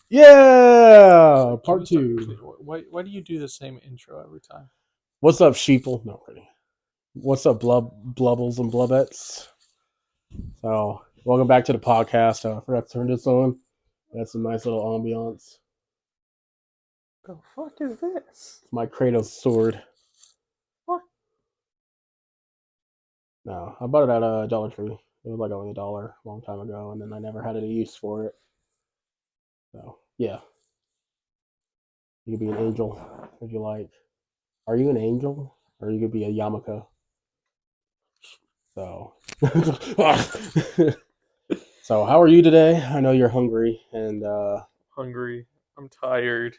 Yeah, part two. Why do you do the same intro every time? What's up, sheeple? No, really. What's up, blubbles and blubbettes? So, welcome back to the podcast. I forgot to turn this on. That's a nice little ambiance. The fuck is this? It's my Kratos sword. What? No, I bought it at Dollar Tree. It was like only $1 a long time ago, and then I never had any use for it. So, yeah, you could be an angel if you like. Are you an angel, or you could be a yarmulke? So, so how are you today? I know you're hungry, and Hungry. I'm tired.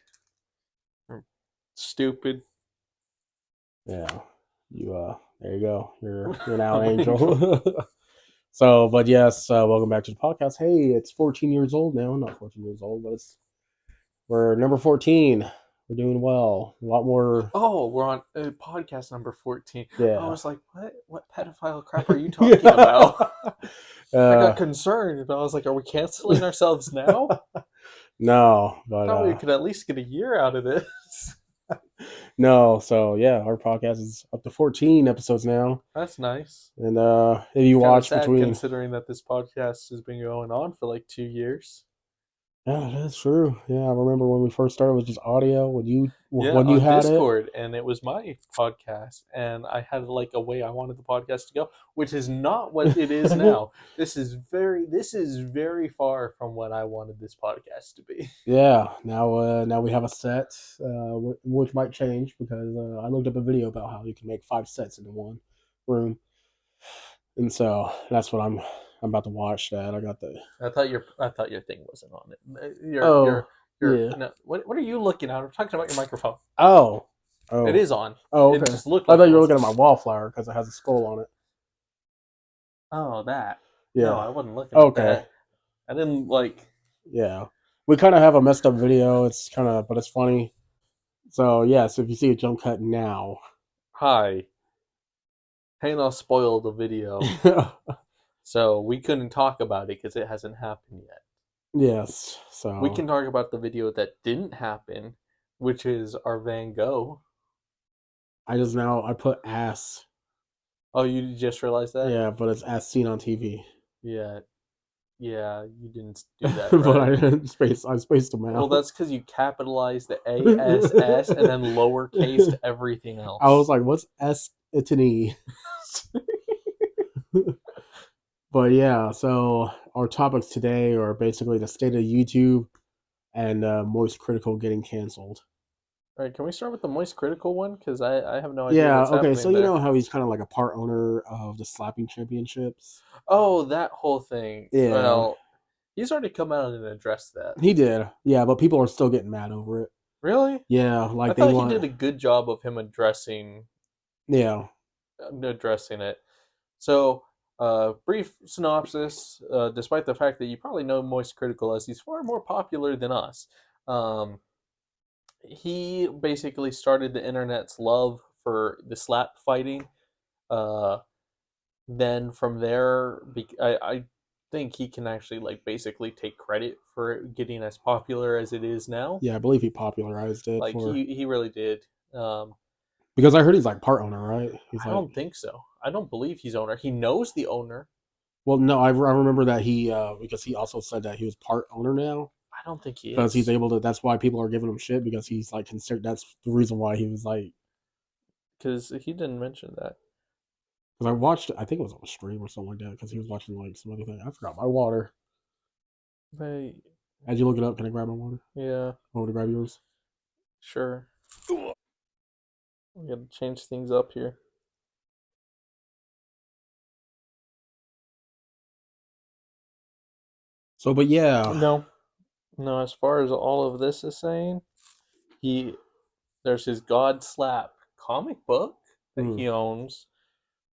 I'm stupid. yeah, you there you go. You're now an angel. So, but yes, welcome back to the podcast. Hey, it's 14 years old now. Not 14 years old, but we're number 14. We're doing well. A lot more. Oh, we're on podcast number 14. I Yeah. was like, what pedophile crap are you talking about? I got uh, concerned. I was like, are we canceling ourselves now? no, I but thought we could at least get a year out of this. no. So yeah, our podcast is up to 14 episodes now. That's nice. And if you Kind of watch sad between, considering that this podcast has been going on for like 2 years. yeah, that's true. Yeah, I remember when we first started with just audio Yeah, when you on had it. Discord, and it was my podcast, and I had like a way I wanted the podcast to go, which is not what it is now. This is very far from what I wanted this podcast to be. Yeah, now we have a set, which might change because I looked up a video about how you can make 5 sets into one room, and so that's what I'm about to watch. That I got the I thought your thing wasn't on it. oh yeah No, what are you looking at? I'm talking about your microphone. oh It oh is on. oh It okay. just looked I like thought it you were was. looking at my wallflower because it has a skull on it. Oh, that. No, Yeah. I wasn't looking at Okay. that. I didn't like. Yeah. We kind of have a messed up video. It's kind of, but it's funny. So yeah. So if you see a jump cut now, Hi. Hey, I'll spoil the video. So we couldn't talk about it because it hasn't happened yet. yes. We So can talk about the video that didn't happen, which is our Van Gogh. I put ass. Oh, you just realized that? Yeah, but it's as seen on TV. Yeah, yeah, you didn't do that But right. I spaced them Well, out. that's because you capitalized the ASS and then lowercased everything I was else. like, "What's S to an E?" But yeah, so our topics today are basically the state of YouTube and Moist Critical getting canceled. All right, can we start with the Moist Critical one? Because I have no idea Yeah, what's okay, so happening you there. know how he's kind of like a part owner of the slapping championships? Oh, that whole thing. Yeah, Well, he's already come out and addressed that. he did. Yeah, but people are still getting mad over it. Really? Yeah, I like they thought he want. did a good job of him Yeah, addressing it. So, brief synopsis. Despite the fact that you probably know Moist Critical as he's far more popular than us, um, he basically started the internet's love for the slap fighting. Uh, then from there, I think he can actually like basically take credit for it getting as popular as it is now. yeah, I believe he popularized it Like for he really did. because I heard he's like part owner, right? He's I like, don't think so. I don't believe he's owner. He knows the owner. well, no, I remember that he because he also said that he was part owner now I don't think he because he's is. able to. That's why people are giving him shit because he's like considered. That's the reason why he was like. Because he didn't mention that. Because I watched, I think it was on a stream or something like that. Because he was watching like some other thing. I forgot my water. But As you look it up, can I grab my water? yeah, I want to grab yours. sure. We gotta change things up here. So, but yeah, No, no. As far as all of this is saying, he there's his God Slap comic book that mm, he owns,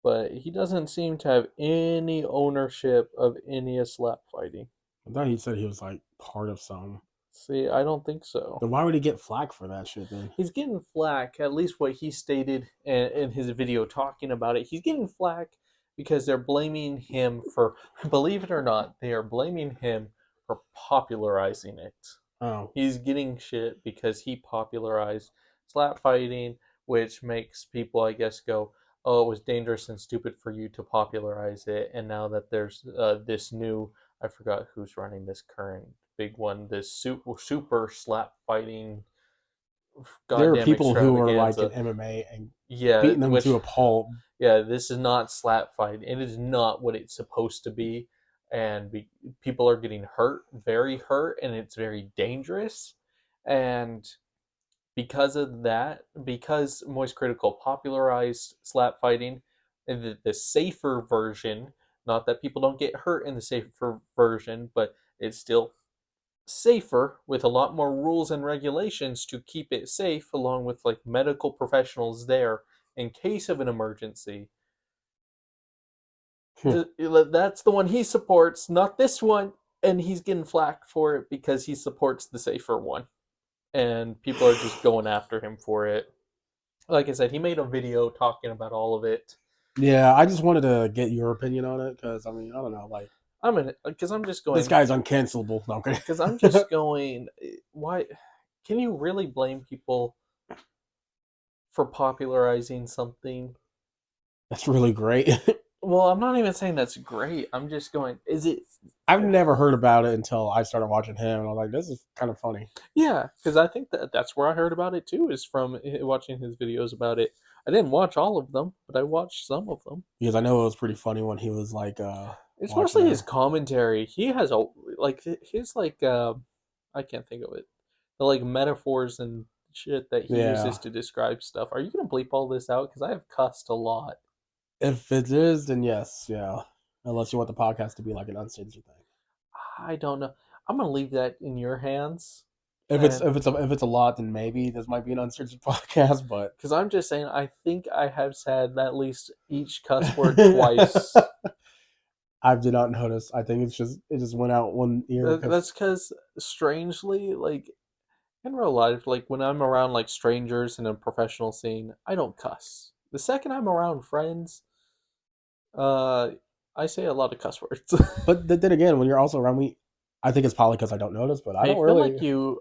but he doesn't seem to have any ownership of any of slap fighting. I thought he said he was like part of some. See, I don't think so. Then why would he get flack for that shit then? He's getting flack, at least what he stated in his video talking about it. He's getting flack because they're blaming him for, believe it or not, they are blaming him for popularizing it. Oh, He's getting shit because he popularized slap fighting, which makes people, I guess, go, "Oh, it was dangerous and stupid for you to popularize it." And now that there's this new, I forgot who's running this current big one, this super slap fighting there are goddamn people who are like in extravaganza. MMA and Yeah, beating them which to a pulp. yeah, this is not slap fight. It is not what it's supposed to be, and people are getting hurt, very hurt, and it's very dangerous. And because of that, because Moist Critical popularized slap fighting, and the safer version, not that people don't get hurt in the safer version, but it's still safer with a lot more rules and regulations to keep it safe, along with like medical professionals there in case of an emergency. That's the one he supports, not this one, and he's getting flack for it because he supports the safer one, and people are just going after him for it. Like I said, he made a video talking about all of it. Yeah, I just wanted to get your opinion on it because I mean I don't know, like Because I'm just this going, guy's uncancelable. No, okay. because I'm just going. Why can you really blame people for popularizing something? That's really great. Well, I'm not even saying that's great. I'm just going, is it? I've never heard about it until I started watching him, and I was like, this is kind of funny. Yeah, because I think that's where I heard about it too, is from watching his videos about it. I didn't watch all of them, but I watched some of them. Because I know it was pretty funny when he was like It's watching mostly his him. commentary. He has a like his like I can't think of it. The like metaphors and shit that he Yeah. uses to describe stuff. Are you gonna bleep all this out? Because I have cussed a lot. If it is, then yes, yeah. Unless you want the podcast to be like an uncensored thing. I don't know. I'm gonna leave that in your hands. If it's And if it's a lot, then maybe this might be an uncensored podcast. But because I'm just saying, I think I have said at least each cuss word twice. I did not notice. I think it just went out one ear because That's because strangely, like in real life, like when I'm around like strangers in a professional scene, I don't cuss. The second I'm around friends, uh, I say a lot of cuss words. but then again, when you're also around me, I think it's probably because I don't notice, but I don't really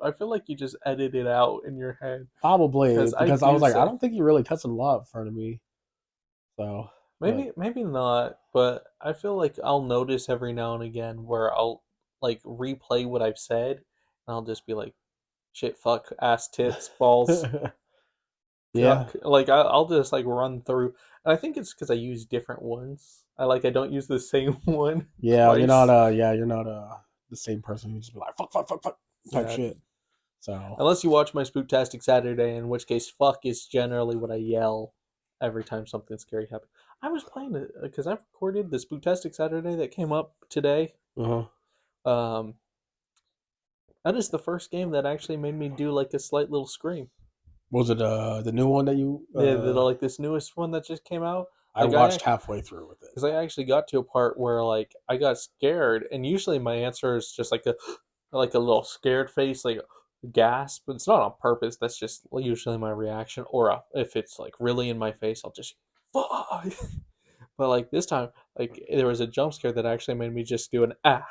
I feel like you just edit it out in your head probably because I because I was do like, I say don't think you really cuss a lot in front of me. So, but maybe not, but I feel like I'll notice every now and again where I'll like replay what I've said, and I'll just be like, shit, fuck, ass, tits, balls, yeah, cuck. Like I'll just like run through, and I think it's because I use different ones. I don't use the same one yeah, twice. you're not the same person who just be like fuck type Yeah, shit. So unless you watch my Spooktastic Saturday, in which case, fuck is generally what I yell every time something scary happens. I was playing it because I've recorded the Spooktastic Saturday that came up today. uh-huh. Um, that is the first game that actually made me do like a slight little scream. Was it the new one that you Like this newest one that just came out. I Like watched halfway through with it. because I actually got to a part where like I got scared, and usually my answer is just like a like a little scared face, like a gasp. But it's not on purpose. That's just usually my reaction. Or if it's like really in my face, I'll just fuck. But like this time, like there was a jump scare that actually made me just do an ah.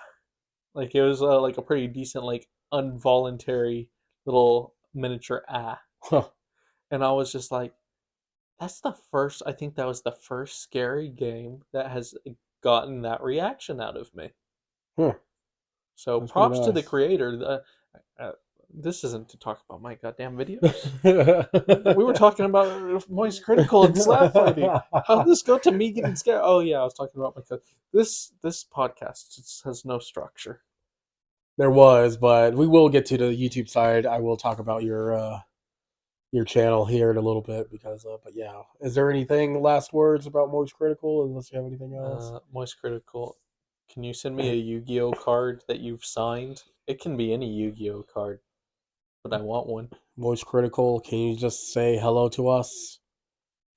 Like it was like a pretty decent, like involuntary little miniature ah, Huh. and I was just like, that's the first. I think that was the first scary game that has gotten that reaction out of me. Huh. So That's pretty props to the nice. creator. This isn't to talk about my goddamn videos. We were talking about Moist Critical and slap fighting. How did this go to me getting scared? Oh yeah, I was talking about my this podcast just has no structure. There was, but we will get to the YouTube side. I will talk about your channel here in a little bit because but yeah. Is there anything last words about Moist Critical unless you have anything else? Moist Critical, can you send me a Yu-Gi-Oh card that you've signed? It can be any Yu-Gi-Oh card, but I want one. Moist Critical, can you just say hello to us?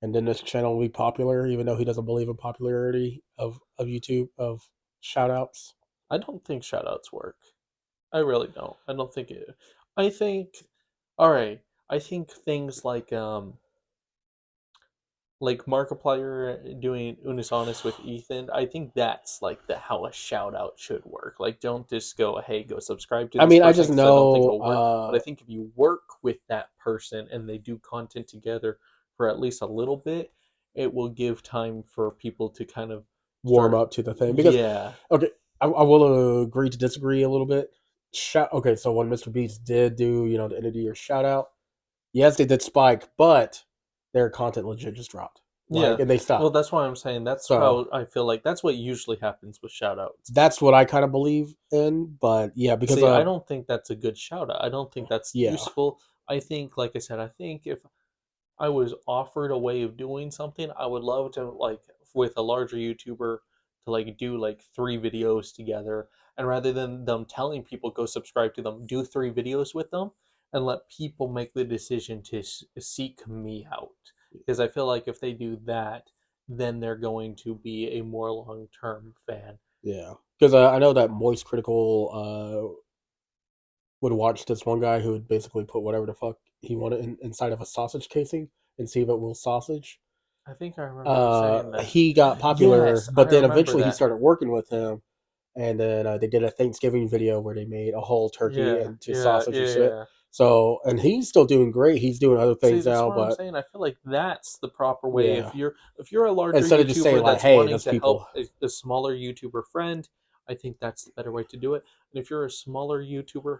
And then this channel will be popular, even though he doesn't believe in popularity of YouTube, of shout outs. I don't think shoutouts work. I really don't. I don't think it. I think, all right. I think things like like Markiplier doing Unis Honest with Ethan, I think that's like the how a shout out should work. Like, don't just go, hey, go subscribe to I this mean, I person just because I don't think know. it'll work. But I think if you work with that person and they do content together for at least a little bit, it will give time for people to kind of Warm start. up to the thing because Yeah, okay, I will agree to disagree a little bit. Okay, so when Mr. Beast did do the end of the year shout out, yes, they did spike, but their content legit just dropped. yeah. And they Well, stopped. that's why I'm saying that's So how I feel like that's what usually happens with shout outs. that's what I kind of believe in. But yeah, because See, I don't think that's a good shout out. I don't think that's yeah, useful. I think, like I said, I think if I was offered a way of doing something, I would love to like with a larger YouTuber to like do like 3 videos together, and rather than them telling people go subscribe to them, do 3 videos with them and let people make the decision to seek me out. Because I feel like if they do that, then they're going to be a more long term fan. yeah. Because I know that Moist Critical would watch this one guy who would basically put whatever the fuck he wanted inside of a sausage casing and see if it will sausage. I think I remember you saying that. He got popular, Yes, I but then remember eventually he that. started working with him, and then they did a Thanksgiving video where they made a whole turkey Yeah, and just yeah, sausage and yeah, shit. yeah. So, and he's still doing great. He's doing other See, things that's now, what I'm but saying. I feel like that's the proper way. yeah, If you're a larger instead of just saying YouTuber like, that's "Hey, wanting those to help people," a smaller YouTuber friend, I think that's the better way to do it. And if you're a smaller YouTuber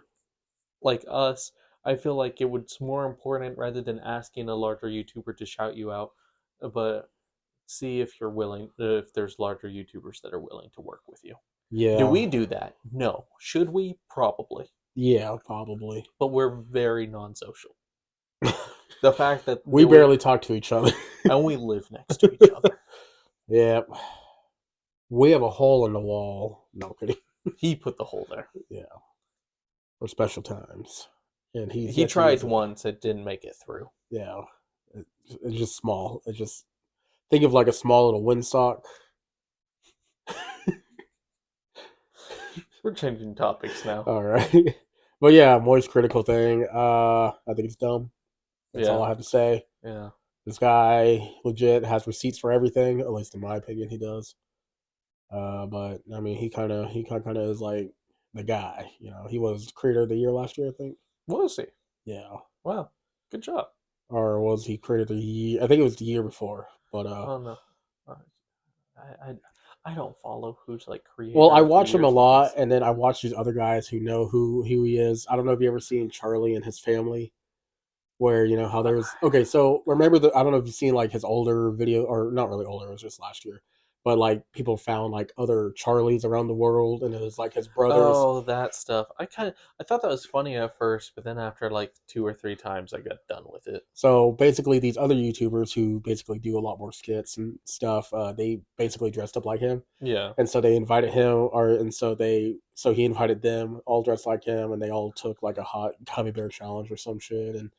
like us, I feel like it's more important rather than asking a larger YouTuber to shout you out, but see if you're willing, if there's larger YouTubers that are willing to work with you. Do yeah, we do that? No. Should we? Probably. yeah, probably. But we're very non-social. The fact that We there were, barely talk to each other. and we live next to each other. Yeah, we have a hole in the wall. No kidding. He put the hole there. Yeah, for special times, and he's He yet to tried use it. once, it didn't make it through. Yeah, it's just small. It's just think of like a small little windsock. We're changing topics now. All right, but yeah, Moist Critical thing. I think it's dumb. That's all Yeah, I have to say. yeah. This guy legit has receipts for everything. At least in my opinion, he does. But I mean, he kind of is like the guy. He was Creator of the Year last year, I think. We'll see. Yeah, Wow, good job. or was he Creator of the Year? I think it was the year before. But Oh no, Uh, I don't follow who's like well, I creator of the watch him a years lot, list. and then I watch these other guys who know who he is. I don't know if you ever seen Charlie and his family, where how there's okay. So remember I don't know if you've seen like his older video, or not really older. It was just last year, but like people found like other Charlies around the world, and it was like his brothers. Oh, that stuff. I thought that was funny at first, but then after like 2 or 3 times, I got done with it. So basically, these other YouTubers who basically do a lot more skits and stuff, they basically dressed up like him, Yeah, and so they invited him, so he invited them all dressed like him, and they all took like a hot gummy bear challenge or some shit, and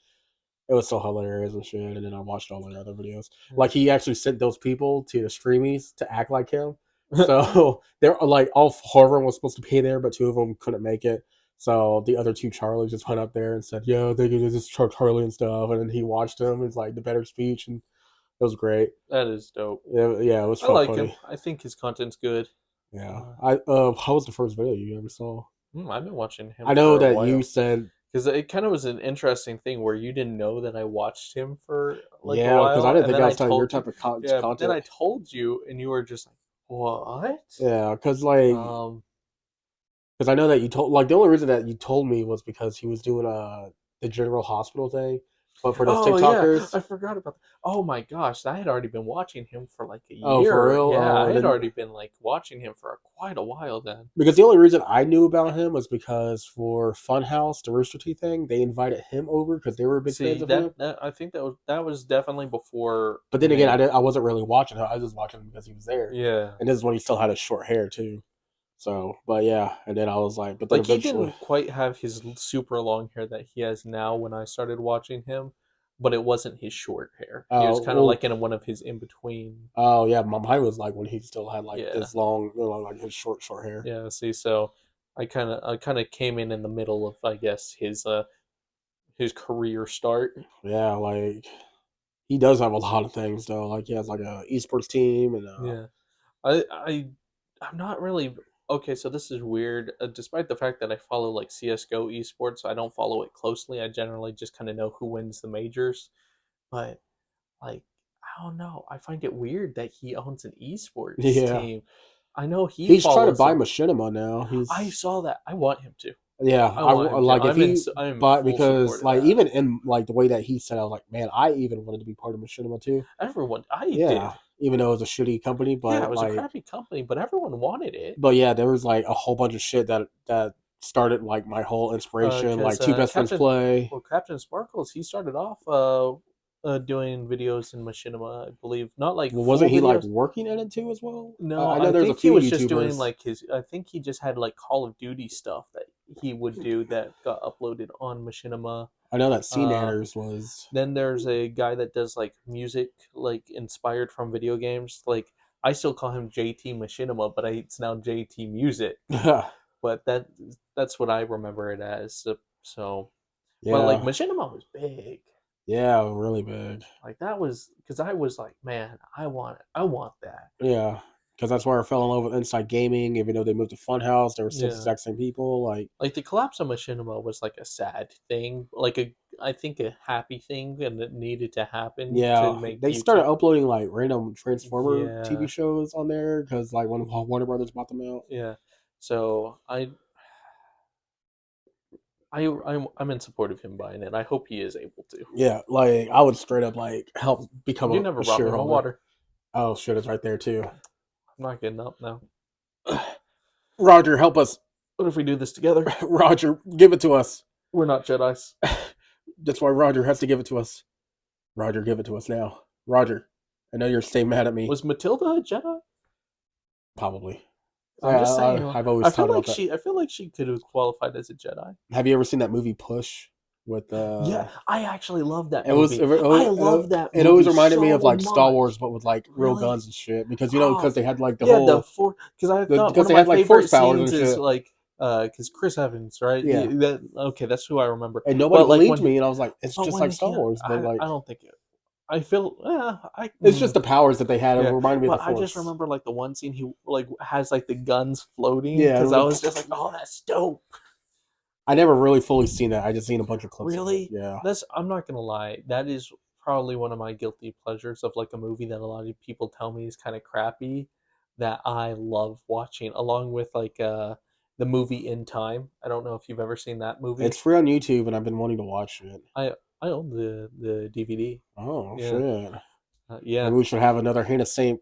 it was so hilarious and shit. And then I watched all the other videos. Like he actually sent those people to the streamies to act like him. So they're like all 4 of them was supposed to be there, but 2 of them couldn't make it. So the other 2 Charlies just went up there and said, "Yo, they do this Charlie and stuff." And then he watched them. It's like the better speech, and it was great. that is dope. Yeah, it was I so like him. funny. I think his content's good. Yeah, Uh, I how was the first video you ever saw? I've been watching him I know for a that you while said because it kind of was an interesting thing where you didn't know that I watched him for like a yeah, because I while, didn't and think then I I was telling your told you, type of yeah, but then content. I told you, and you were just like, "What?" Yeah, because I know that you told like the only reason that you told me was because he was doing the General Hospital thing, but for those Oh yeah, TikTokers. I forgot about that. Oh my gosh, I had already been watching him for like a Oh, for year. real? Yeah, Oh, I had then already been like watching him for quite a while then. because the only reason I knew about him was because for Funhouse, the Rooster Teeth thing, they invited him over because they were big fans See of him. that I think that was definitely before But then again, me. I wasn't really watching him. I was just watching him because he was there, Yeah, and this is when he still had his short hair too. So, but yeah, and then I was like, but then like he eventually, didn't quite have his super long hair that he has now when I started watching him, but it wasn't his short hair. He was kind of well, like in one of his in between. oh yeah, mine was like when he still had like Yeah, this long, like his short hair. yeah. See, so I kind of came in the middle of I guess his career start. Yeah, like He does have a lot of things though. Like he has like a esports team and Yeah, I'm not really okay. So this is weird. Despite the fact that I follow like CS:GO esports, I don't follow it closely. I generally just kind of know who wins the majors. But like, I don't know. I find it weird that he owns an esports yeah. team. I know he He's trying to follows buy them. Machinima now. I He's saw that. I want him to. yeah. I want him to. Like if he I'm in but full support because of like that. even in like the way that he said, I was like, man, I even wanted to be part of Machinima too. Everyone, I Yeah, did. even though it was a shitty company, Yeah, it but was a like, crappy company, but everyone wanted it. but yeah, there was like a whole bunch of shit that started like my whole inspiration. Like Because two best friends play. Captain Sparkles, he started off doing videos in Machinima, I believe. Not like Well, wasn't full he like videos. working in it too as well? No, I know I there's a think he few was just doing YouTubers. like his. I think he just had like Call of Duty stuff that he would do that got uploaded on Machinima. I know that C Uh, Nanners was. then there's a guy that does like music, like inspired from video games. Like I still call him JT Machinima, but it's now JT Music. But that's what I remember it as. So, but like Yeah, Machinima was big. yeah, really big. Like that was because I was like, man, I want that. Yeah, because that's where I fell in love with Inside Gaming. Even though they moved to Funhouse, they were still the Yeah, exact same people. like the collapse of Machinima was like a sad thing, like a I think a happy thing, and it needed to happen to Yeah, make they started YouTube. uploading like random Transformer TV Yeah, shows on there because like when Warner Brothers bought them out. yeah. So I'm in support of him buying it. I hope he is able to. Yeah, like I would straight up like help become You never a brought me my shareholder. water. Oh shit, it's right there too. I'm not getting up now. Roger, help us. What if we do this together? Roger, give it to us. We're not Jedi's. That's why Roger has to give it to us. Roger, give it to us now. Roger, I know you're staying mad at me. Was Matilda a Jedi? Probably. I'm just saying. I've always thought about that. I feel like she could have qualified as a Jedi. Have you ever seen that movie Push with Yeah, I actually love that It was. movie. I love that It movie always reminded me so of like Star much. Wars, but with like real Really? guns and shit. Because Oh, because they had like the yeah, the whole four. Because I thought one because of they my had like force favorite powers scenes and is shit. like, because Chris Evans, right? Yeah, Okay, that's who I remember. and nobody But like believed when, me, and I was like, it's but just when like he, Star Wars, but like I don't think it. I feel, yeah, it's just the powers that they had. It yeah. reminded me of But the I force. just remember like the one scene he like has like the guns floating Yeah, it because was I like, was just like, oh, that's dope. I never really fully seen that. I just seen a bunch of clips of it. Really? Yeah, I'm not gonna lie. That is probably one of my guilty pleasures of like a movie that a lot of people tell me is kind of crappy that I love watching, along with like the movie In Time. I don't know if you've ever seen that movie. it's free on YouTube, and I've been wanting to watch it. I own the DVD. Oh Yeah. shit! Yeah. Maybe we should have another Hannah Saint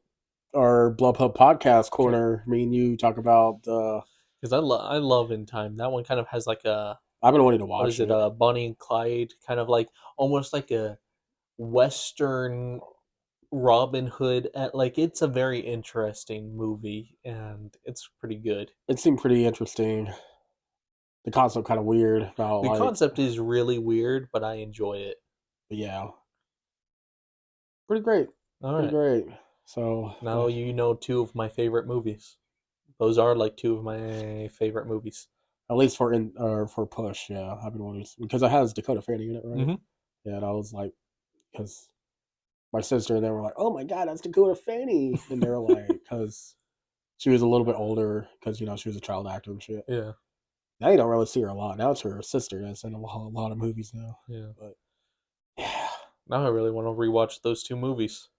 or BlubHub podcast Sure. corner. Me and you talk about. Because I love In Time. That one kind of has like a I've been wanting to what is watch it? it. Bonnie and Clyde kind of like almost like a Western Robin Hood at like it's a very interesting movie and it's pretty good. It seemed pretty interesting. The concept kind of weird about The like, concept is really weird, but I enjoy it. yeah, pretty great, All pretty right. great. So Now you know two of my favorite movies. Those are like two of my favorite movies. at least for in or for Push, yeah, I've been wanting because it has Dakota Fanning in it, right? Mm-hmm. Yeah, and I was like, because my sister and they were like, oh my god, that's Dakota Fanning, and they were like, because she was a little bit older, because she was a child actor and shit. Yeah. Now you don't really see her a lot. Now it's her sister that's in a lot of movies now. Yeah. But yeah, Now I really want to rewatch those two movies.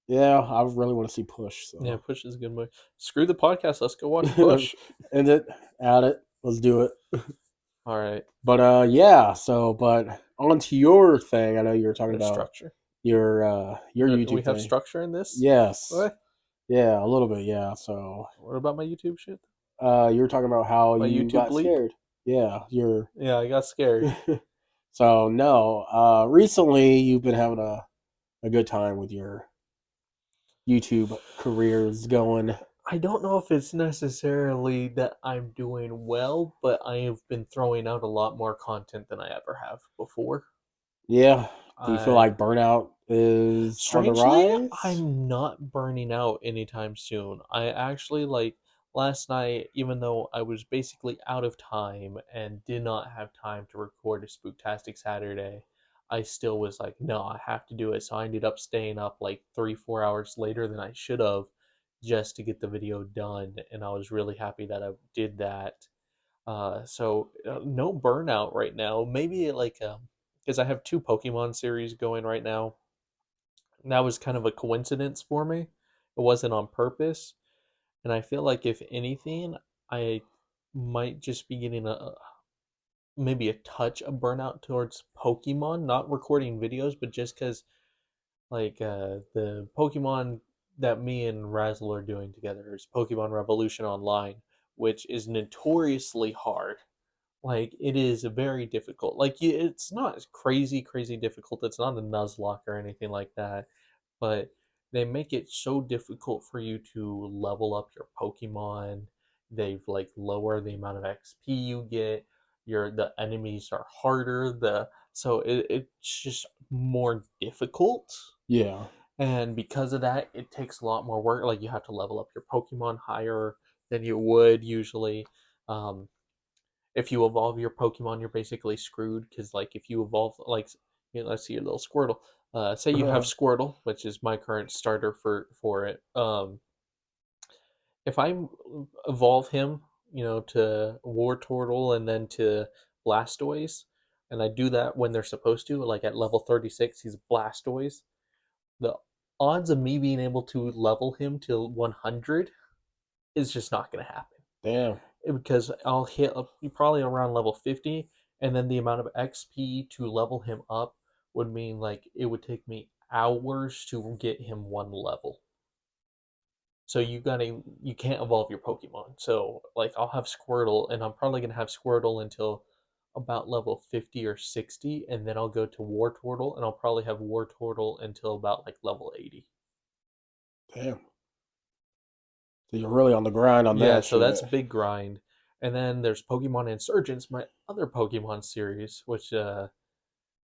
yeah, I really want to see Push. So. Yeah, Push is a good movie. Screw the podcast. Let's go watch Push. End it, add it, let's do it. All right. But yeah, so but on to your thing. I know you were talking There's about structure. your YouTube Do we have thing. structure in this? Yes. What? Yeah, a little bit, yeah. So What about my YouTube shit? you were talking about how My you YouTube got bleep? scared. Yeah, you're Yeah, I got scared. so no. Recently you've been having a good time with your YouTube careers going. I don't know if it's necessarily that I'm doing well, but I have been throwing out a lot more content than I ever have before. Yeah. Do you feel I like burnout is on the strangely, rise? I'm not burning out anytime soon. I actually like last night, even though I was basically out of time and did not have time to record a Spooktastic Saturday, I still was like, no, I have to do it. So I ended up staying up like 3, 4 hours later than I should have just to get the video done. And I was really happy that I did that. No burnout right now. Maybe like, because I have 2 Pokemon series going right now. That was kind of a coincidence for me. It wasn't on purpose. And I feel like if anything, I might just be getting maybe a touch of burnout towards Pokemon, not recording videos, but just because the Pokemon that me and Razzle are doing together is Pokemon Revolution Online, which is notoriously hard. Like it is very difficult. It's not crazy, crazy difficult. It's not a Nuzlocke or anything like that, but they make it so difficult for you to level up your Pokemon. They've like lower the amount of XP you get. The enemies are harder. It's just more difficult, Yeah. and because of that, it takes a lot more work. Like you have to level up your Pokemon higher than you would usually. Um, if you evolve your Pokemon, you're basically screwed because like if you evolve let's see your little Squirtle. Say you have Squirtle, which is my current starter for it. If I evolve him, to Wartortle and then to Blastoise, and I do that when they're supposed to, like at level 36, he's Blastoise. The odds of me being able to level him to 100 is just not going to happen. Damn. Because I'll hit probably around level 50, and then the amount of XP to level him up would mean like it would take me hours to get him one level. So you can't evolve your Pokemon. So like I'll have Squirtle, and I'm probably gonna have Squirtle until about level 50 or 60, and then I'll go to Wartortle, and I'll probably have Wartortle until about like level 80. Damn. So you're really on the grind on Yeah, that so that's shit. a big grind. And then there's Pokemon Insurgents, my other Pokemon series, which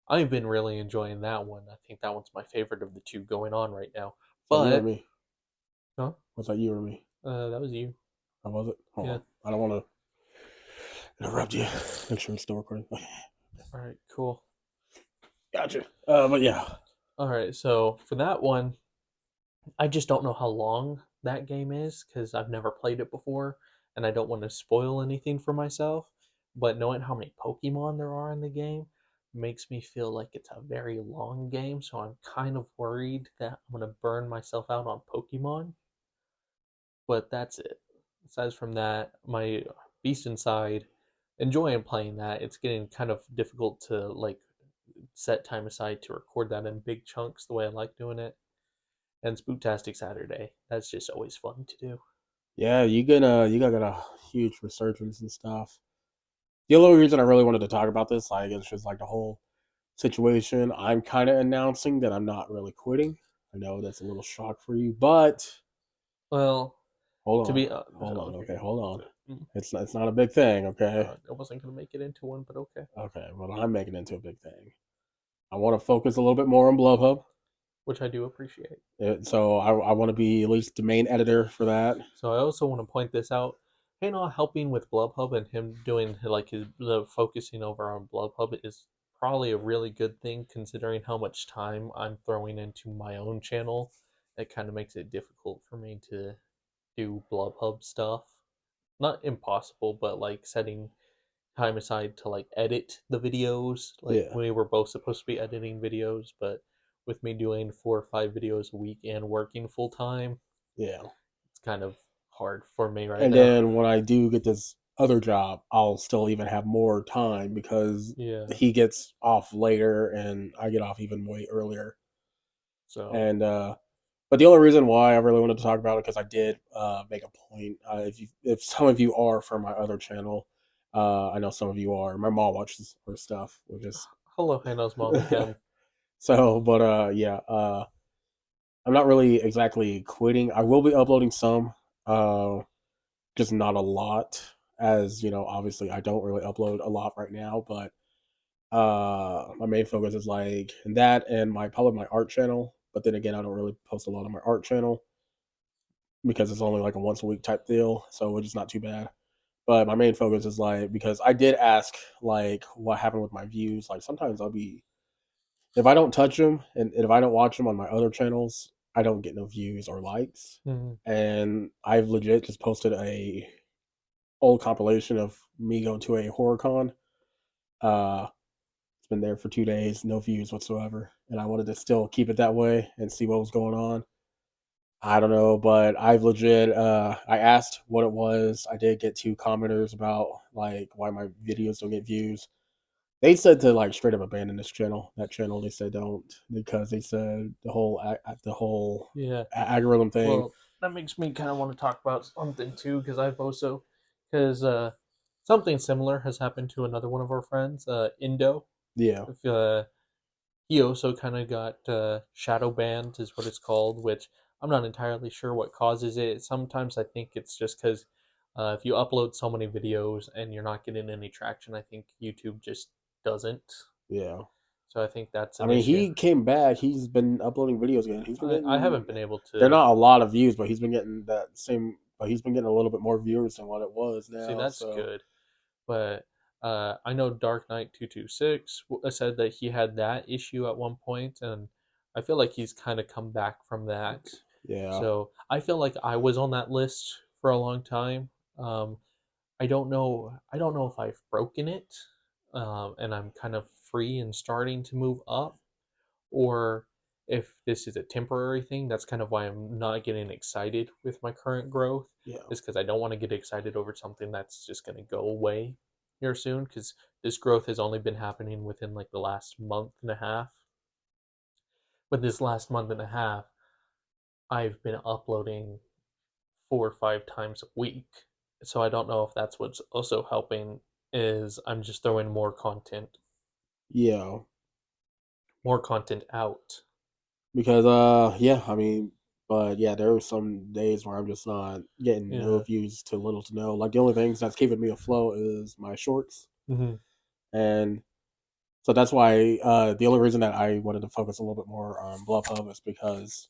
I've been really enjoying that one. I think that one's my favorite of the 2 going on right now. Is that you or But me? huh? Was that you or me? That was you. How was it? Hold Yeah. on. I don't want to interrupt you. Make sure it's still recording. Okay. All right, cool. Gotcha. But yeah. All right, so for that one, I just don't know how long that game is because I've never played it before, and I don't want to spoil anything for myself. But knowing how many Pokemon there are in the game makes me feel like it's a very long game, so I'm kind of worried that I'm going to burn myself out on Pokemon. But that's it. Aside from that, my Beast Inside, enjoying playing that. It's getting kind of difficult to like set time aside to record that in big chunks the way I like doing it. And Spooktastic Saturday, that's just always fun to do. Yeah, you got a huge resurgence and stuff. The only reason I really wanted to talk about this, like, it's just like the whole situation. I'm kind of announcing that I'm not really quitting. I know that's a little shock for you, but Well, hold to on, be hold on, okay, okay, hold on. mm, It's not a big thing, okay, I wasn't gonna make it into one, but okay, okay. Well, I'm making it into a big thing. I want to focus a little bit more on BlubHub. which I do appreciate. So I want to be at least the main editor for that. So I also want to point this out. Hannah helping with BlubHub and him doing like his the focusing over on BlubHub is probably a really good thing considering how much time I'm throwing into my own channel. It kind of makes it difficult for me to do BlubHub stuff. Not impossible, but like setting time aside to like edit the videos. Like Yeah, we were both supposed to be editing videos, but with me doing 4 or 5 videos a week and working full time, yeah. it's kind of hard for me right And now. then when I do get this other job, I'll still even have more time because Yeah. he gets off later and I get off even way earlier. So And but the only reason why I really wanted to talk about it because I did make a point. If some of you are from my other channel, I know some of you are. My mom watches her stuff, which is hello, Hannah's mom again. so. But yeah, I'm not really exactly quitting. I will be uploading some, just not a lot. As you know, obviously I don't really upload a lot right now, but my main focus is like that and my probably my art channel. But then again, I don't really post a lot on my art channel because it's only like a once a week type deal, so it's just not too bad. But my main focus is like because I did ask like what happened with my views. Like sometimes I'll be if I don't touch them and if I don't watch them on my other channels, I don't get no views or likes. Mhm. And I've legit just posted a old compilation of me going to a horror con. It's been there for 2 days, no views whatsoever, and I wanted to still keep it that way and see what was going on. I don't know, but I've legit. I asked what it was. I did get two commenters about like why my videos don't get views. They said to like straight up abandon this channel. That channel, they said don't because they said the whole Yeah. algorithm thing. Well, that makes me kind of want to talk about something too, because I've also, because something similar has happened to another one of our friends, Indo. Yeah, If, he also kind of got shadow banned, is what it's called, which I'm not entirely sure what causes it. Sometimes I think it's just because if you upload so many videos and you're not getting any traction, I think YouTube just doesn't. yeah. So I think that's I an mean, issue. he came back. He's been uploading videos again. He's been I getting. haven't been able They're to not a lot of views, but he's been getting that same. But he's been getting a little bit more viewers than what it was see, now. that's So good. But I know Dark Knight 226 said that he had that issue at one point, and I feel like he's kind of come back from that. yeah, So I feel like I was on that list for a long time. Um, I don't know. I don't know if I've broken it, and I'm kind of free and starting to move up, or if this is a temporary thing. That's kind of why I'm not getting excited with my current growth, yeah, is because I don't want to get excited over something that's just going to go away here soon, because this growth has only been happening within like the last month and a half. But this last month and a half, I've been uploading 4 or 5 times a week. So I don't know if that's what's also helping, is I'm just throwing yeah. more content out. Because yeah, I mean, but yeah, there were some days where I'm just not getting no Yeah. views to little to no. Like the only things that's keeping me afloat is my shorts, Hmm. and so that's why the only reason that I wanted to focus a little bit more on BlubHub is because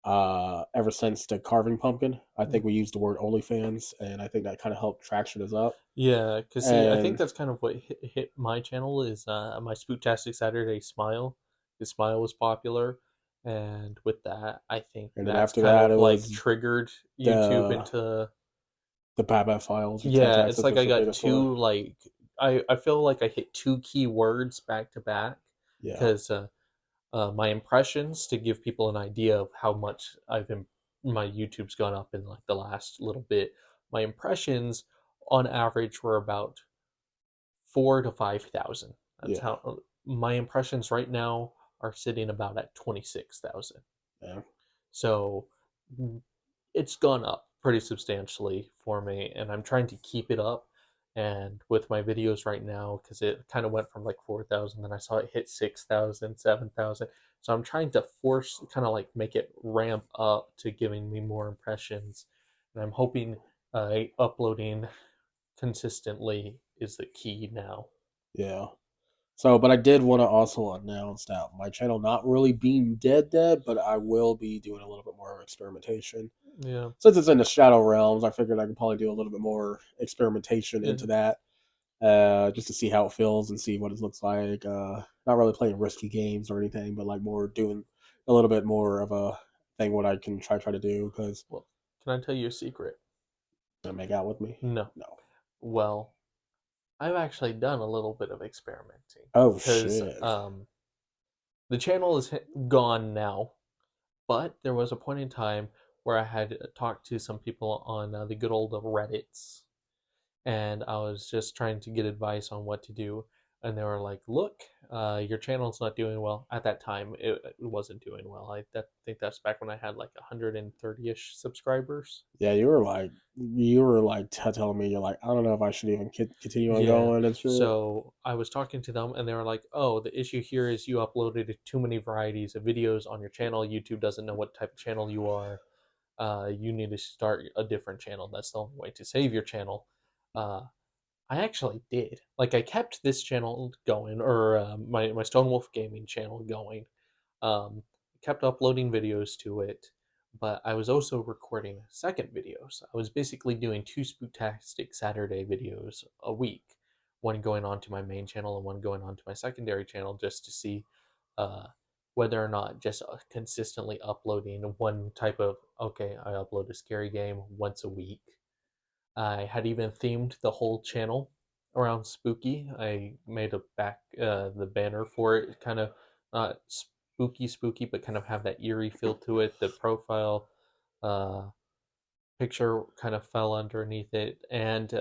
ever since the carving pumpkin, I think we used the word OnlyFans, and I think that kind of helped traction us up. Yeah, because see, I think And that's kind of what hit my channel, is my Spooktastic Saturday Smile. The Smile was popular, and with that, I think and then that's after kind that, of it like was triggered YouTube the into. the BABA files or tech Yeah, it's access like was I the got biggest one. two, like, I feel like I hit two key words back to back, Yeah, because my impressions, to give people an idea of how much my YouTube's gone up in like the last little bit. My impressions on average were about 4 to 5 thousand. That's yeah, how my impressions right now are sitting about at 26,000. yeah, So mm, it's gone up pretty substantially for me, and I'm trying to keep it up. And with my videos right now, because it kind of went from like 4,000, then I saw it hit 6,000, 7,000. So I'm trying to force, kind of like make it ramp up to giving me more impressions. And I'm hoping uploading consistently is the key now. yeah. So, but I did want to also announce that my channel not really being dead, but I will be doing a little bit more experimentation. Yeah. Since it's in the shadow realms, I figured I could probably do a little bit more experimentation Yeah. into that, just to see how it feels and see what it looks like. Not really playing risky games or anything, but like more doing a little bit more of a thing what I can try to do because Well, can I tell you a secret? make out with me. No. No. Well, I've actually done a little bit of experimenting, Oh because shit. the channel is gone now, but there was a point in time where I had talked to some people on the good old Reddits, and I was just trying to get advice on what to do. And they were like, "Look, your channel's not doing well." At that time, it wasn't doing well. Think that's back when I had like 130-ish subscribers. Yeah, you were like telling me you're like I don't know if I should even continue on Yeah. going and shit. So I was talking to them, and they were like, "Oh, the issue here is you uploaded too many varieties of videos on your channel. YouTube doesn't know what type of channel you are. You need to start a different channel. That's the only way to save your channel." Uh, I actually did. Like, I kept this channel going, or my Stonewolf Gaming channel going. Um, kept uploading videos to it, but I was also recording second videos. I was basically doing two Spooktastic Saturday videos a week, one going on to my main channel and one going on to my secondary channel, just to see whether or not just consistently uploading one type of, okay, I upload a scary game once a week. I had even themed the whole channel around spooky. I made the banner for it, kind of not spooky, but kind of have that eerie feel to it. The profile uh, picture kind of fell underneath it, and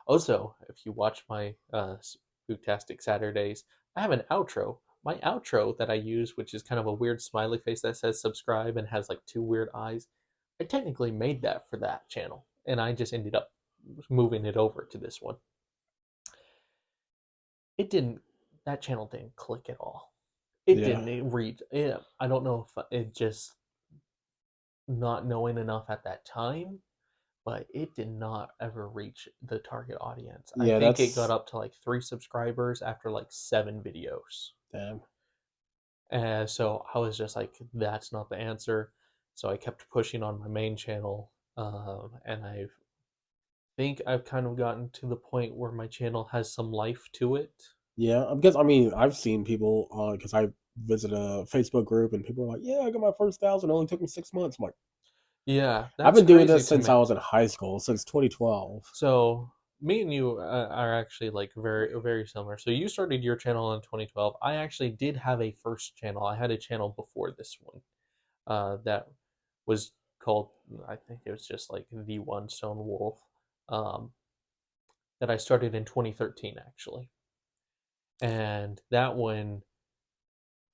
also, if you watch my Spooktastic Saturdays, I have an outro. My outro that I use, which is kind of a weird smiley face that says subscribe and has like two weird eyes, I technically made that for that channel, and I just ended up moving it over to this one. It didn't. That channel didn't click at all. It Yeah. didn't reach. Yeah, I don't know if it just not knowing enough at that time, but it did not ever reach the target audience. I Yeah, think it that's got up to like 3 subscribers after like 7 videos. damn. And so I was just like, that's not the answer. So I kept pushing on my main channel, and I think I've kind of gotten to the point where my channel has some life to it. Yeah, because I mean, I've seen people because I visit a Facebook group and people are like, "Yeah, I got my first 1,000. It only took me 6 months." I'm like, Yeah, I've that's been doing crazy this to since I me. was in high school, since 2012. So me and you are actually like very similar. So you started your channel in 2012. I actually did have a first channel. I had a channel before this one that was called, I think it was just like the One Stone Wolf, um, that I started in 2013 actually, and that one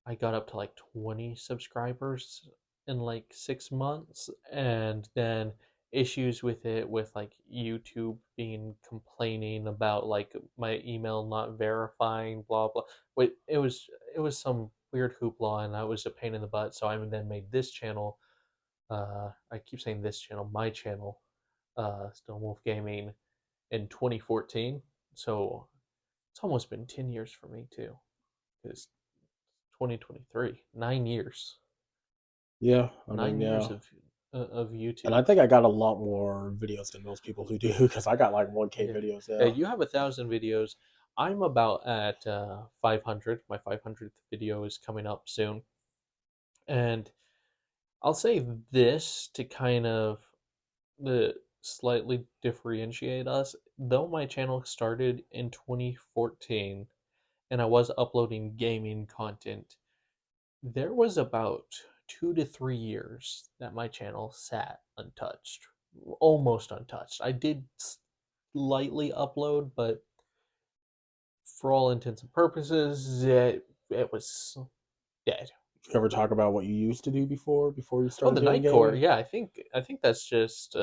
I got up to like 20 subscribers in like 6 months, and then issues with it, with like YouTube being complaining about like my email not verifying, blah blah. Wait, it was some weird hoopla, and that was a pain in the butt. So I then made this channel. I keep saying this channel, my channel, Stone Wolf Gaming, in 2014. So it's almost been 10 years for me too, because 2023, 9 years. Yeah, I mean, 9 years yeah, of and I YouTube. think I got a lot more videos than most people who do because I got like 1K Yeah, videos. yeah. Yeah, You have 1,000 videos. I'm about at 500. My 500th video is coming up soon, and I'll say this to kind of the slightly differentiate us. Though my channel started in 2014, and I was uploading gaming content, there was about 2 to 3 years that my channel sat untouched, almost untouched. I did slightly upload, but for all intents and purposes, it was dead. you ever talk about what you used to do before you Oh, started the doing Night Core, gaming? yeah, I think that's just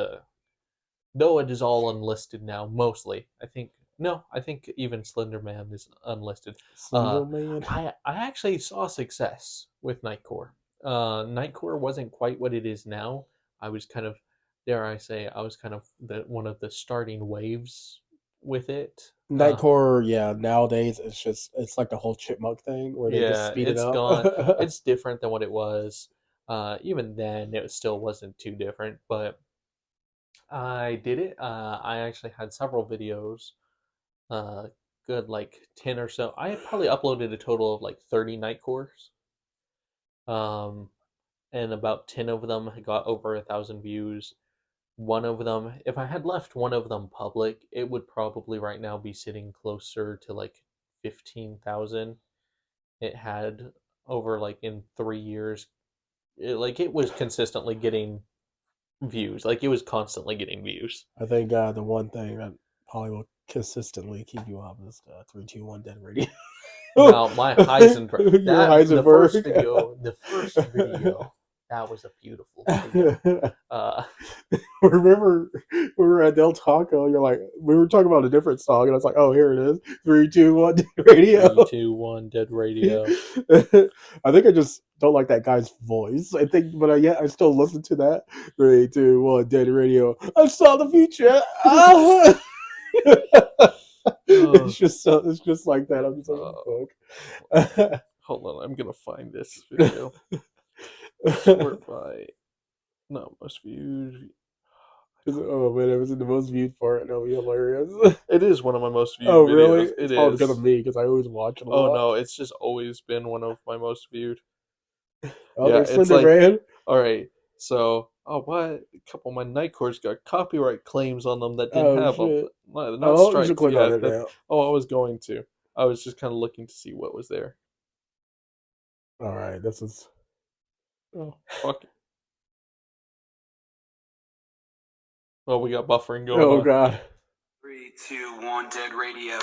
though it is all unlisted now, mostly. I think even Slender Man is unlisted. Uh, Slender Man. I actually saw success with Nightcore. Nightcore wasn't quite what it is now. I was kind of, dare I say, I was kind of one of the starting waves with it. Nightcore, yeah, nowadays it's like the whole chipmunk thing where they just Yeah, speed it it's up. gone. It's different than what it was. Even then, it still wasn't too different, but I did it. I actually had several videos, uh, good like 10 or so. I had probably uploaded a total of like 30 night cores. Um, and about 10 of them had got over 1,000 views. One of them, if I had left one of them public, it would probably right now be sitting closer to like 15,000. It had over like in 3 years, it was consistently getting views. Like it was constantly getting views. I think the one thing that probably will consistently keep you up is the 3, 2, 1 Dead Radio. Now my Heisenberg, Your that Heisenberg. the first video, that was a beautiful video. Uh, Remember, we were at Del Taco. You're like, we were talking about a different song, and I was like, "Oh, here it is, 3, 2, 1 Dead Three, Radio." two, one, dead radio. I think I just don't like that guy's voice. I think, but yeah, I still listen to that. 3, 2, 1 Dead Radio. I saw the future. Ah! Uh, It's just like that. I'm just like, uh, what the fuck? hold on, I'm gonna find this video. Sort by not most views. Oh man, it was in the most viewed part. That'll be hilarious. It is one of my most viewed Oh videos. really? It It's is. probably because of me, because I always watch it a Oh lot. no, it's just always been one of my most viewed. Oh, Yeah, there's it's Slender like, Man. all right, so what? A couple of my night cores got copyright claims on them that didn't Oh have them. shit. Not Oh, you should strikes click on yet. it now. I was going to. I was just kind of looking to see what was there. All right, this is. Oh fuck. Well, we got buffering going Oh on. god. 3, 2, 1, dead radio.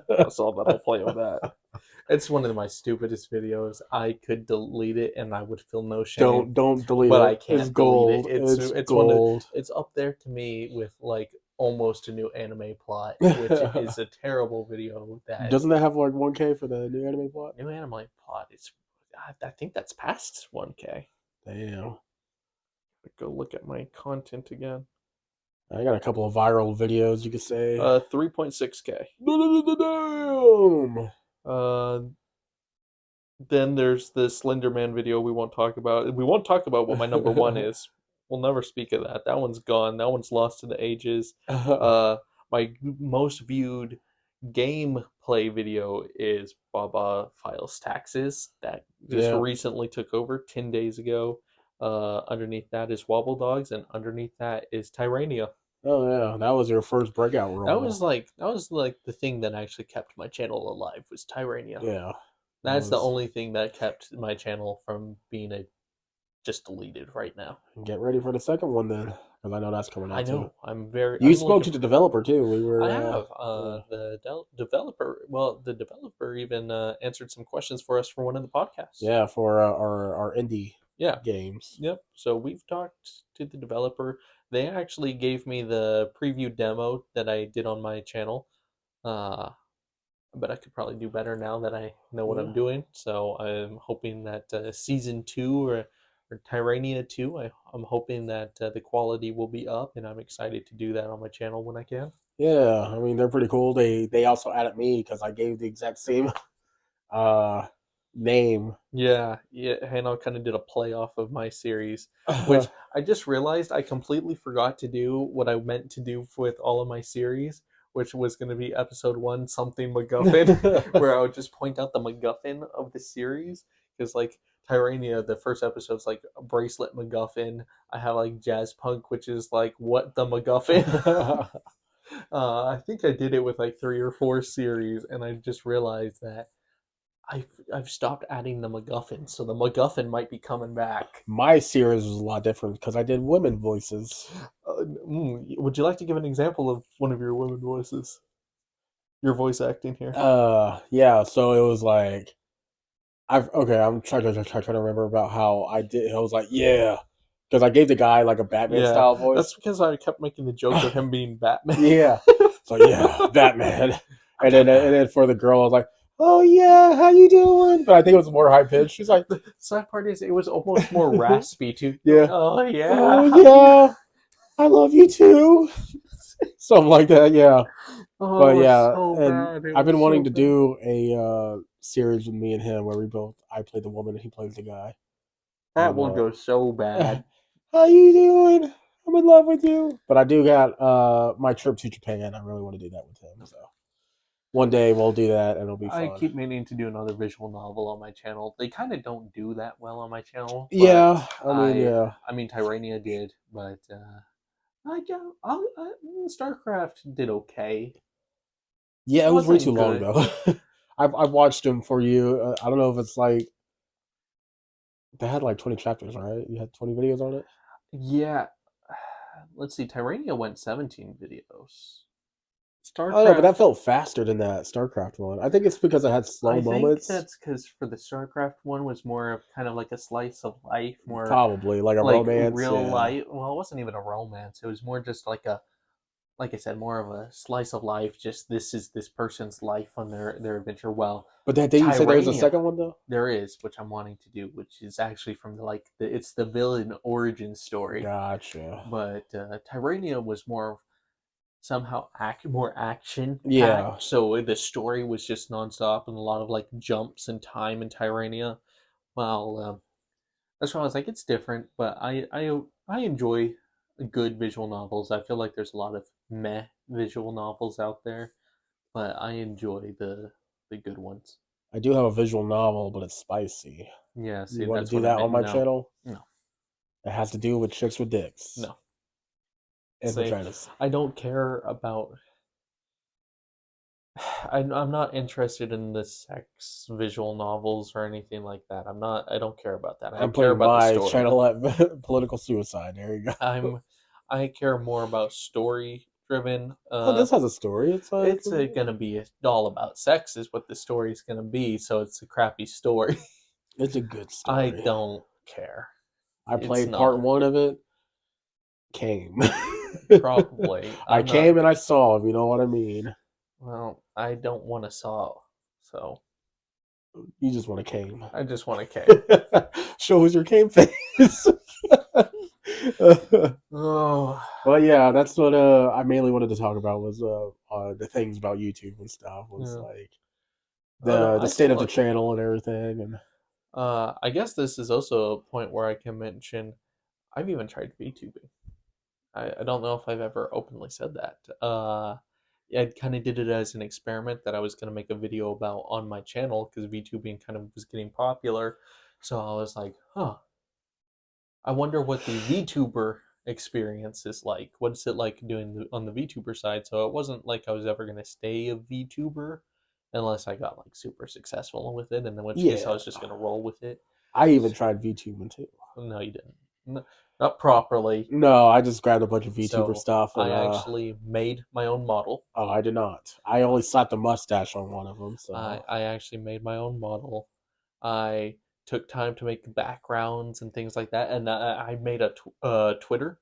That's all that'll play with that. It's one of my stupidest videos. I could delete it and I would feel no shame. Don't delete But it. I can't It's gold. delete it. It's gold. It's up there to me with like almost a new anime plot, which is a terrible video. That Doesn't that have like 1K for the new anime plot? new anime plot is, I think that's past 1K. Damn. Go look at my content again. I got a couple of viral videos you could say. 3.6K. Damn. Then there's the Slender Man video we won't talk about. We won't talk about what my number one is. We'll never speak of that. That one's gone. That one's lost to the ages. My most viewed gameplay video is Baba Files Taxes. That just Yeah. recently took over 10 days ago. Underneath that is Wobble Dogs, and underneath that is Tyrania. Oh yeah, that was your first breakout role. That was like the thing that actually kept my channel alive was Tyrania. Yeah. That's the only thing that kept my channel from being just deleted right now. Get ready for the second one then, because I know that's coming out. I know. Too. I'm very. You I'm spoke to the developer too. We were. I have. The developer. Well, the developer even answered some questions for us for one of the podcasts. Yeah, for our indie. Yeah. Games. Yep. So we've talked to the developer. They actually gave me the preview demo that I did on my channel. But I could probably do better now that I know what I'm doing. So I'm hoping that season 2 or Tyrania 2, I'm hoping that the quality will be up, and I'm excited to do that on my channel when I can. Yeah, I mean they're pretty cool. They also added me because I gave the exact same name. Yeah, Hannah kind of did a play off of my series, which I just realized I completely forgot to do what I meant to do with all of my series, which was going to be episode 1, something MacGuffin, where I would just point out the MacGuffin of the series. Because, like, Tyrania, the first episode's like a bracelet MacGuffin. I have, like, Jazz Punk, which is like, what the MacGuffin? I think I did it with, like, 3 or 4 series, and I just realized that I've stopped adding the MacGuffin, so the MacGuffin might be coming back. My series was a lot different because I did women voices. Would you like to give an example of one of your women voices? Your voice acting here. Yeah. So it was like, I'm trying to remember about how I did. I was like, yeah, because I gave the guy like a Batman style voice. That's because I kept making the joke of him being Batman. Yeah. So yeah, Batman. And then for the girl, I was like, oh yeah, how you doing? But I think it was more high pitched. She's like, the sad part is it was almost more raspy too. Yeah. Oh yeah. Oh yeah. I love you too. Something like that, yeah. Oh, But yeah, so and bad. I've been wanting to do a series with me and him where I play the woman and he plays the guy. That will go so bad. How you doing? I'm in love with you. But I do got my trip to Japan. I really want to do that with him. So one day we'll do that and it'll be fun. I keep meaning to do another visual novel on my channel. They kind of don't do that well on my channel. Yeah, I mean, Tyrania did, but StarCraft did okay. Yeah, it was way too long though. I've watched them for you. I don't know if it's like they had like 20 chapters, right? You had 20 videos on it. Yeah. Let's see. Tyrania went 17 videos. StarCraft. Oh, no, but that felt faster than that StarCraft one. I think it's because it had slow moments. I think that's because for the StarCraft one was more of kind of like a slice of life, more probably like a romance, real life. Well, it wasn't even a romance. It was more just like like I said, more of a slice of life. Just this is this person's life on their adventure. Well, but did you say there's a second one though? There is, which I'm wanting to do, which is actually from it's the villain origin story. Gotcha. But Tyrania was more somehow more action. Yeah. So the story was just nonstop and a lot of like jumps in time in Tyrania. Well, that's why I was like, it's different, but I I enjoy good visual novels. I feel like there's a lot of meh visual novels out there, but I enjoy the good ones. I do have a visual novel, but it's spicy. Yeah, see, You want to that's do what I that on meant. my No, channel? no, It has to do with chicks with dicks no. and See, vaginas. I don't care about. I'm not interested in the sex visual novels or anything like that. I'm not. I don't care about that. I I'm care putting about the my story. channel at political suicide. There you go. I care more about story driven. Oh, this has a story. It's Gonna be all about sex, is what the story's gonna be. So it's a crappy story. it's a good I story. don't care. I It's played part not. 1 of it. Came. Probably. I I'm not. came and I saw, if you know what I mean. Well, I don't want to saw. So You just want to came. I just want to came. Show us your came face. Oh. Well, yeah, that's what I mainly wanted to talk about was the things about YouTube and stuff. Was Yeah. like Oh no, the I state still of the like. channel and everything. And I guess this is also a point where I can mention I've even tried VTubing. I don't know if I've ever openly said that. I kind of did it as an experiment that I was going to make a video about on my channel because VTubing kind of was getting popular. So I was like, huh, I wonder what the VTuber experience is like. What's it like doing on the VTuber side? So it wasn't like I was ever going to stay a VTuber unless I got like super successful with it, and in which case I yeah, was just going to roll with it. I even tried VTubing too. No, you didn't. No, not properly. No, I just grabbed a bunch of VTuber So stuff and I actually made my own model. oh, I did not. I only slapped a mustache on one of them. So I actually made my own model. I took time to make backgrounds and things like that, and I made a Twitter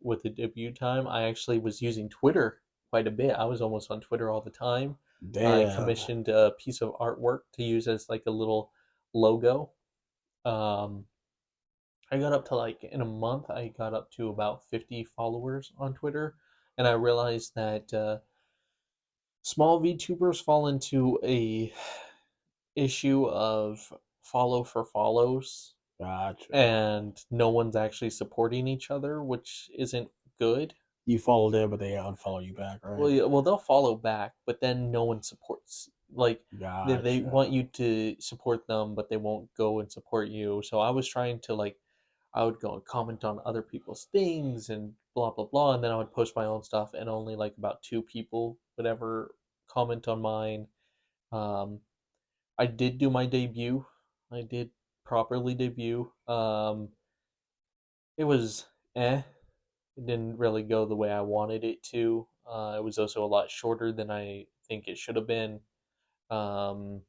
with the debut time. I actually was using Twitter quite a bit. I was almost on Twitter all the time. I damn, commissioned a piece of artwork to use as like a little logo. Um, I got up to like in a month, I got up to about 50 followers on Twitter, and I realized that small VTubers fall into a issue of follow for follows, gotcha. and no one's actually supporting each other, which isn't good. You followed them, but they unfollow you back, Well, right? yeah, well, they'll follow back, but then no one supports. Like they Gotcha. want you to support them, but they won't go and support you. So I was trying to like I would go and comment on other people's things and blah blah blah, and then I would post my own stuff, and only like about 2 people would ever comment on mine. Um, I did do my debut. I did properly debut. It was It didn't really go the way I wanted it to. It was also a lot shorter than I think it should have been. Um,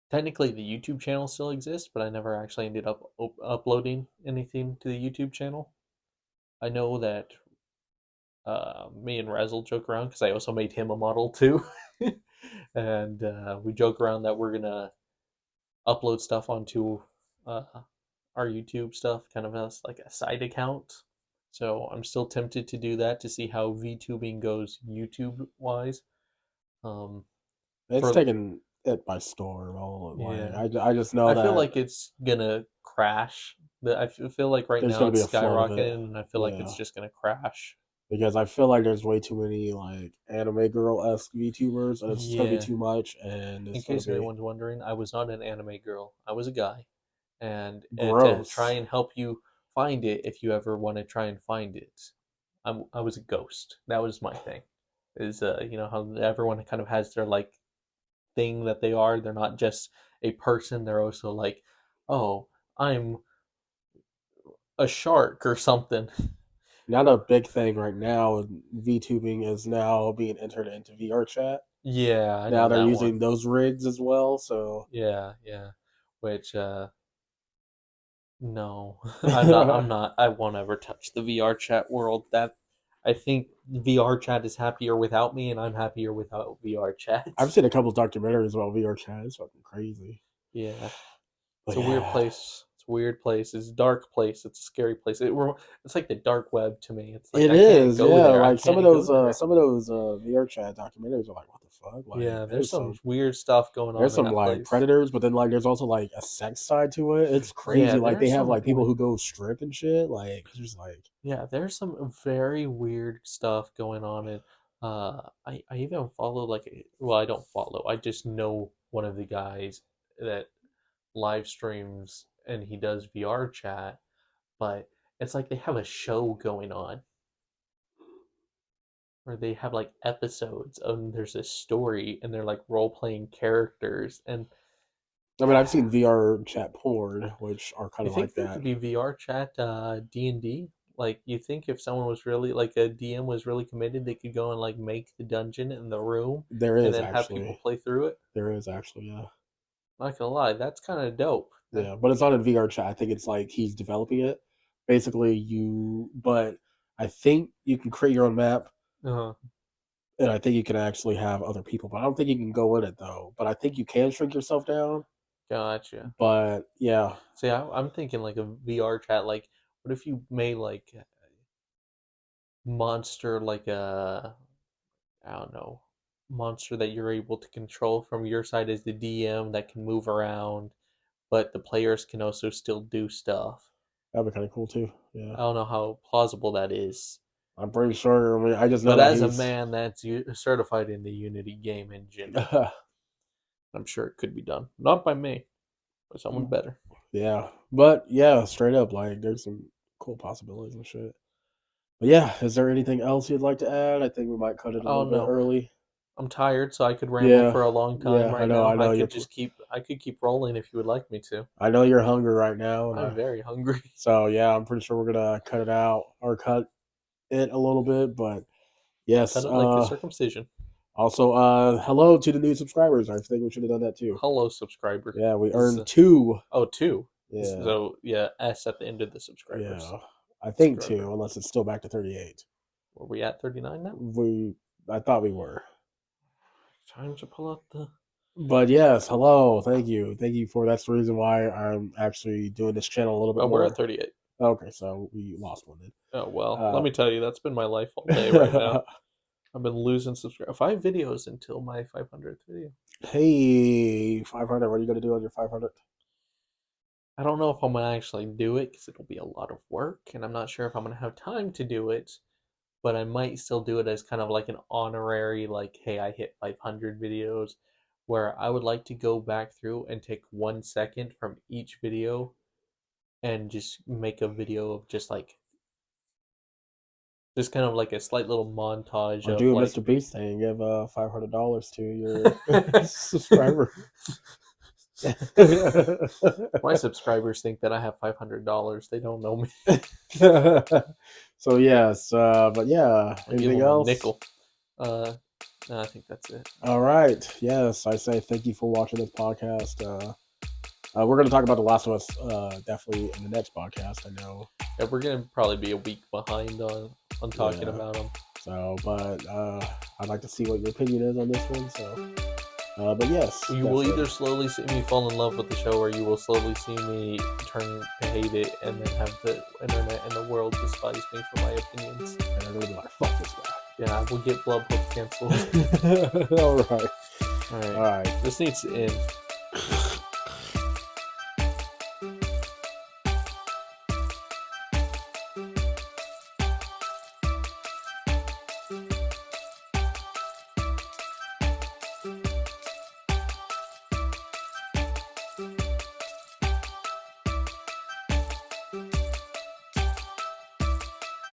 Technically, the YouTube channel still exists, but I never actually ended up uploading anything to the YouTube channel. I know that me and Razzle joke around because I also made him a model too, and we joke around that we're gonna upload stuff onto uh, our YouTube stuff, kind of as like a side account. So I'm still tempted to do that to see how VTubing goes YouTube wise. Um, It's for taken it by storm. All Yeah, like I just know I feel that like it's gonna crash. I feel like right there's now gonna be it's a flood of it. skyrocketing, and I feel like Yeah, it's just gonna crash. because I feel like there's way too many like anime girl esque VTubers, and it's just gonna be Yeah. too much, and In it's gonna case be anyone's wondering, I was not an anime girl. I was a guy, and to try gross. and help you find it, if you ever want to try and find it, I was a ghost. That was my thing. Is you know how everyone kind of has their like thing that they are. They're not just a person. They're also like, oh, I'm a shark or something. Not a big thing right now. VTubing is now being entered into VR chat. Yeah, I Now know they're that one. using those rigs as well. So Yeah, yeah. Which no. I'm not I won't ever touch the VR chat world. That I think VR chat is happier without me and I'm happier without VR chat. I've seen a couple documentaries about VR chat. It's fucking crazy. Yeah. It's But a weird yeah, place. It's It's a weird place. It's a dark place. It's a scary place. It's like the dark web to me. It's like It I can't is, go yeah. there. I Like some of can't those, go there. VR chat documentaries are like, what the fuck? Like, Yeah, there's some weird stuff going on there's in some that like place. predators, but then like there's also like a sex side to it. It's crazy. Yeah, Like they there's have some like people weird- who go strip and shit. Like it's just like Yeah, there's some very weird stuff going on, and I even follow well, I don't follow. I just know one of the guys that live streams and he does VR chat, but it's like they have a show going on where they have like episodes and there's a story and they're like role playing characters. And I mean I've seen VR chat porn, which are kind you of think like there that. could be VR chat D&D? Like you think if someone was really like a DM was really committed, they could go and like make the dungeon in the room There and is then have people actually. play through it? There is actually, yeah. Not gonna lie, that's kind of dope. Yeah, but it's not in VR chat. I think it's like he's developing it. Basically, but I think you can create your own map, Uh-huh. and I think you can actually have other people. But I don't think you can go in it though. But I think you can shrink yourself down. Gotcha. But yeah, See, I'm thinking like a VR chat. Like, what if you made like a monster, like I don't know, monster that you're able to control from your side as the DM that can move around, but the players can also still do stuff. that'd be kind of cool too. I Yeah, don't know how plausible that is, I'm pretty sure. I mean, I just know but that as a he's. man that's certified in the Unity game engine, I'm sure it could be done. Not by me, by someone better. Yeah, but yeah, straight up, like there's some cool possibilities and shit. But yeah, is there anything else you'd like to add? I think we might cut it a Oh little bit no. early. I'm tired, so I could ramble Yeah, for a long time yeah, right I now. know. I could keep rolling if you would like me to. I know you're hungry right now, and I'm very hungry. so yeah, I'm pretty sure we're gonna cut it out or cut it a little bit. But yes, Cut it like a circumcision. also, hello to the new subscribers. I think we should have done that too. Hello, subscriber. Yeah, we This earned is 2. Oh, 2. Yeah, So yeah, S at the end of the subscribers. yeah, I think Subscriber. 2, unless it's still back to 38. Were we at 39 now? I thought we were. Time to pull out the. But yes, hello, thank you for. That's the reason why I'm actually doing this channel a little bit Oh, more. we're at 38. Okay, so we lost one then. Oh well, let me tell you, that's been my life all day right now. I've been losing 5 videos until my 500th video. Hey, 500. What are you gonna do on your 500th? I don't know if I'm gonna actually do it because it'll be a lot of work, and I'm not sure if I'm gonna have time to do it. But I might still do it as kind of like an honorary, like, hey, I hit 500 videos, where I would like to go back through and take 1 second from each video and just make a video of just kind of like a slight little montage Or of do a like Mr. Beast thing. Give $500 to your subscriber. my subscribers think that I have $500. They don't know me. So yes, but yeah, I give anything them a else? nickel. No, I think that's it. All right. Yes, I say thank you for watching this podcast. We're going to talk about The Last of Us definitely in the next podcast. I know. Yeah, we're gonna probably be a week behind on talking about them. So, but I'd like to see what your opinion is on this one. So, but yes, You will either slowly see me fall in love with the show, or you will slowly see me turn to hate it, and then have the internet and the world despise me for my opinions. And I'm gonna be like, fuck this guy. Yeah, we'll get BlubHub canceled. All right. All right. All right. This needs to end.